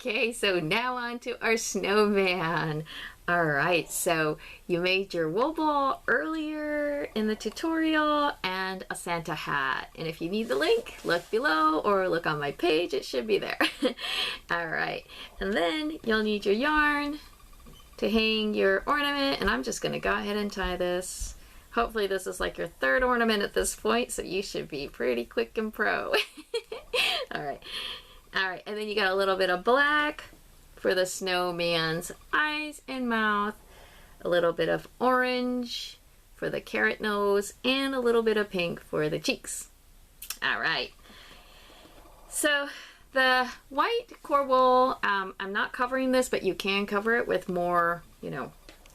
Okay, so now on to our snowman. All right, so you made your wool ball earlier in the tutorial and a Santa hat. And if you need the link, look below or look on my page, it should be there. All right, and then you'll need your yarn to hang your ornament, and I'm just gonna go ahead and tie this. Hopefully this is like your third ornament at this point, so you should be pretty quick and pro. All right. All right, and then you got a little bit of black for the snowman's eyes and mouth, a little bit of orange for the carrot nose, and a little bit of pink for the cheeks. All right. So the white core wool, I'm not covering this, but you can cover it with more,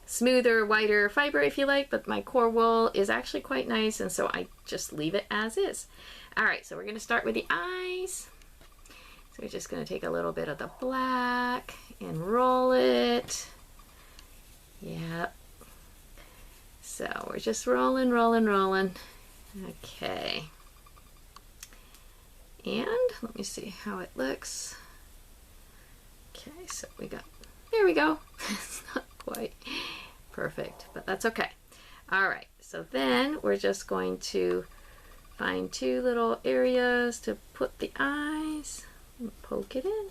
smoother, whiter fiber if you like, but my core wool is actually quite nice, and so I just leave it as is. All right, so we're gonna start with the eyes. So we're just going to take a little bit of the black and roll it. Yep. So we're just rolling, rolling, rolling. Okay. And let me see how it looks. Okay, so there we go. It's not quite perfect, but that's okay. All right, so then we're just going to find two little areas to put the eyes. Poke it in.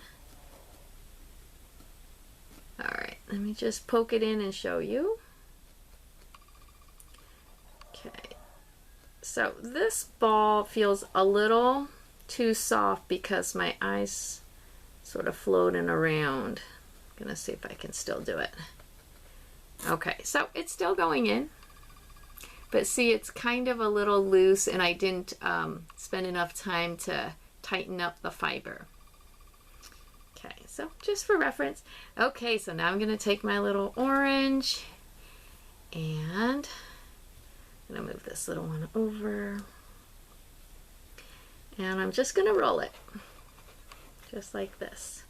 All right, let me just poke it in and show you. Okay, so this ball feels a little too soft because my eyes sort of floating around. I'm gonna see if I can still do it. Okay, so it's still going in, but see, it's kind of a little loose, and I didn't spend enough time to tighten up the fiber. Okay, so just for reference. Okay, so now I'm going to take my little orange and I'm going to move this little one over, and I'm just going to roll it just like this.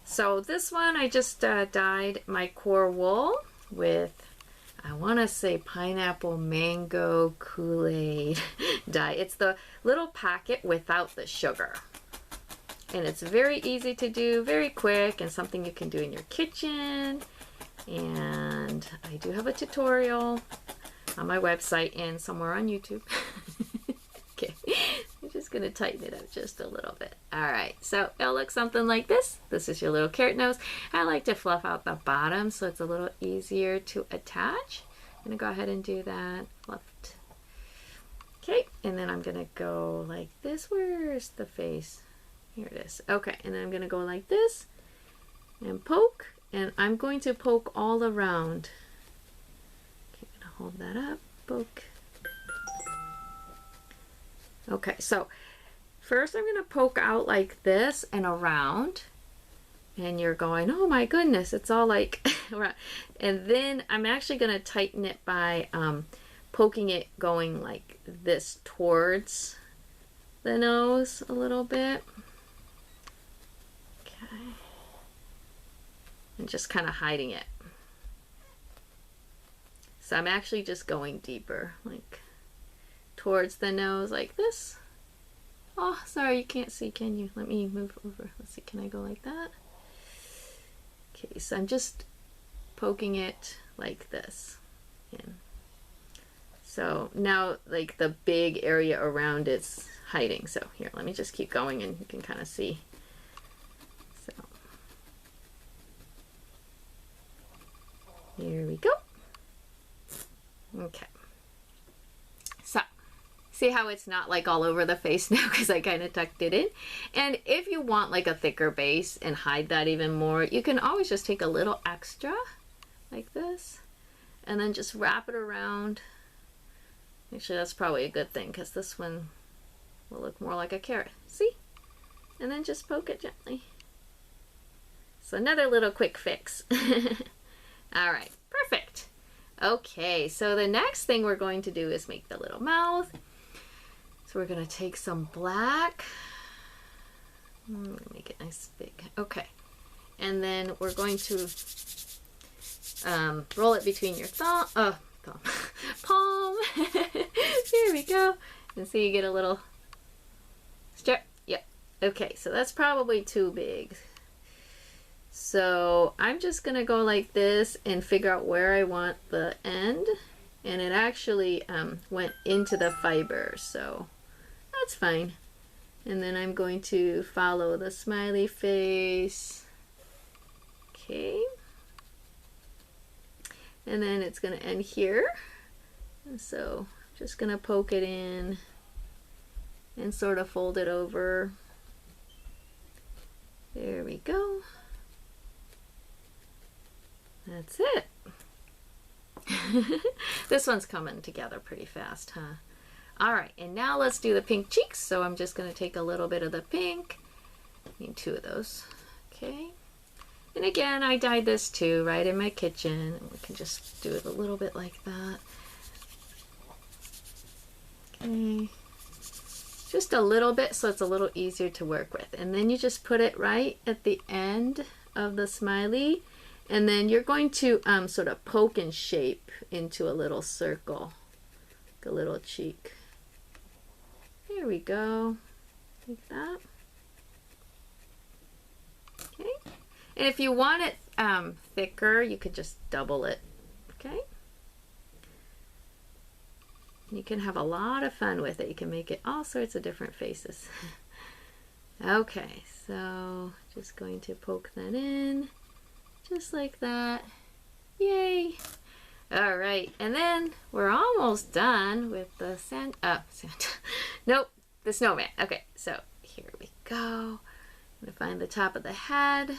So this one I just dyed my core wool with, I want to say, pineapple mango Kool-Aid dye. It's the little packet without the sugar. And it's very easy to do, very quick, and something you can do in your kitchen. And I do have a tutorial on my website and somewhere on YouTube. Okay, I'm just going to tighten it up just a little bit. All right, so it'll look something like this. This is your little carrot nose. I like to fluff out the bottom so it's a little easier to attach. I'm going to go ahead and do that. Left. Okay, and then I'm going to go like this. Where's the face? Here it is. Okay, and then I'm going to go like this and poke, and I'm going to poke all around. Okay, I'm going to hold that up, poke. Okay, so first I'm going to poke out like this and around, and you're going, oh my goodness, it's all like around. And then I'm actually going to tighten it by poking it going like this towards the nose a little bit. Okay, and just kind of hiding it. So I'm actually just going deeper, like towards the nose like this. Oh, sorry, you can't see, can you? Let me move over. Let's see, can I go like that? Okay, so I'm just poking it like this in. So now like the big area around it's hiding. So here, let me just keep going and you can kind of see. So here we go. Okay. So see how it's not like all over the face now because I kind of tucked it in. And if you want like a thicker base and hide that even more, you can always just take a little extra like this and then just wrap it around. Actually, that's probably a good thing because this one will look more like a carrot. See? And then just poke it gently. So another little quick fix. All right, perfect. Okay, so the next thing we're going to do is make the little mouth. So we're going to take some black. Make it nice big. Okay. And then we're going to roll it between your palm. Here we go. And so you get a little strip. Yep. Okay, so that's probably too big. So I'm just gonna go like this and figure out where I want the end, and it actually went into the fiber, so that's fine. And then I'm going to follow the smiley face. Okay. And then it's gonna end here. And so just gonna poke it in and sort of fold it over. There we go. That's it. This one's coming together pretty fast, huh? All right, and now let's do the pink cheeks. So I'm just going to take a little bit of the pink. Need 2 of those. Okay. And again, I dyed this too, right in my kitchen. We can just do it a little bit like that. Okay. Just a little bit so it's a little easier to work with. And then you just put it right at the end of the smiley. And then you're going to sort of poke and shape into a little circle, like a little cheek. There we go, like that. Okay, and if you want it thicker, you could just double it, okay? You can have a lot of fun with it. You can make it all sorts of different faces. Okay, so just going to poke that in. Just like that. Yay! All right, and then we're almost done with the Santa. Nope, the snowman. Okay, so here we go. I'm gonna find the top of the head,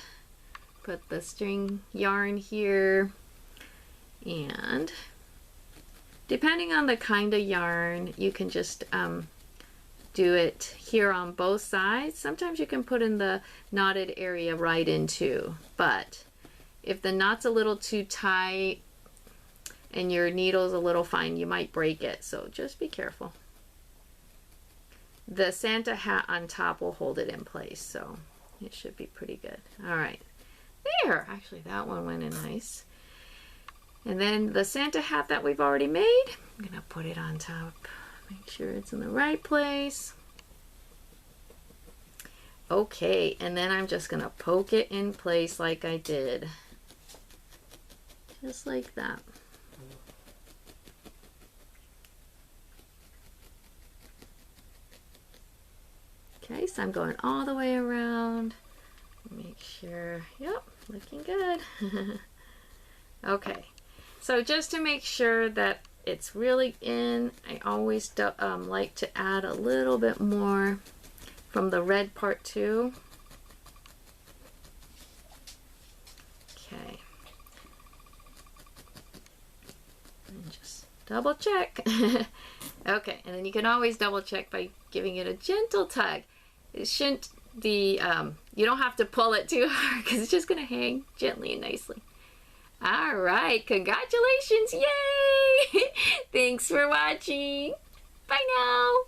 put the string yarn here, and depending on the kind of yarn, you can just do it here on both sides. Sometimes you can put in the knotted area right into, but if the knot's a little too tight and your needle's a little fine, you might break it, so just be careful. The Santa hat on top will hold it in place, so it should be pretty good. All right, there, actually that one went in nice. And then the Santa hat that we've already made, I'm gonna put it on top. Make sure it's in the right place. Okay, and then I'm just gonna poke it in place like I did. Just like that. Okay, so I'm going all the way around. Make sure, yep, looking good. Okay, so just to make sure that it's really in, I always like to add a little bit more from the red part too. Okay. And just double check. Okay, and then you can always double check by giving it a gentle tug. It shouldn't be, you don't have to pull it too hard because it's just going to hang gently and nicely. All right, congratulations, yay! Thanks for watching. Bye now.